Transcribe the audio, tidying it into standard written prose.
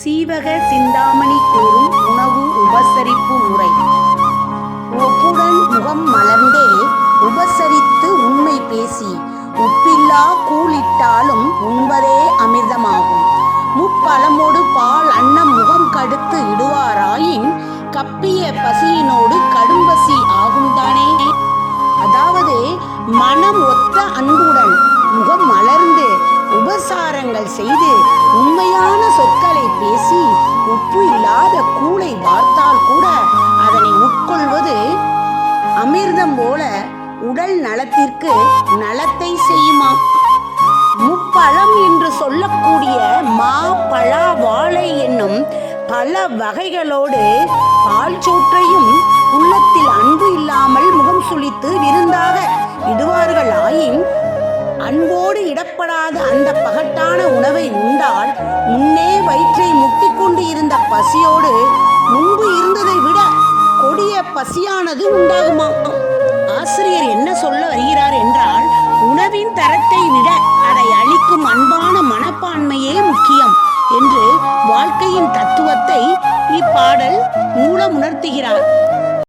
சீவக சிந்தாமணி கூறும் உணவு உபசரிப்பு முறை. ஒப்புடன் முகம் மலர்ந்தே உபசரித்து உண்மை பேசி உப்பில்லா கூழிட்டாலும் உண்பதே அமிர்தமாகும். முப்பழமோடு பால் அன்னம் முகம் கடுத்து இடுவாராயின் கப்பிய பசியினோடு கடும்பசி ஆகும்தானே. அதாவது மனம் ஒத்த அன்புடன் முகம் மலர்ந்து உபசாரங்கள் செய்து உண்மையான சொற்களை பேசி உப்பு இல்லாத கூளை பார்த்தால் கூட அதனை உட்கொள்வது அமிர்தம் போல உடல் நலத்திற்கு நலத்தை செய்யுமா. முப்பழம் என்று சொல்லக்கூடிய மா, பழா, வாழை என்னும் பல வகைகளோடு பால் சோற்றையும் உள்ளத்தில் அன்பு இல்லாமல் முகம் சுளித்து விருந்தாக இடுவார்கள் ஆயின் அன்போடு இடப்படாத அந்த பகட்டான உணவை உண்டால் முன்னே வயிற்றை முட்டிக்கொண்டு இருந்த பசியோடு முன்பு இருந்ததை விட கொடிய பசியானது உண்டாகுமா. ஆசிரியர் என்ன சொல்ல வருகிறார் என்றால், உணவின் தரத்தை விட அதை அளிக்கும் அன்பான மனப்பான்மையே முக்கியம் என்று வாழ்க்கையின் தத்துவத்தை இப்பாடல் மூலம் உணர்த்துகிறார்.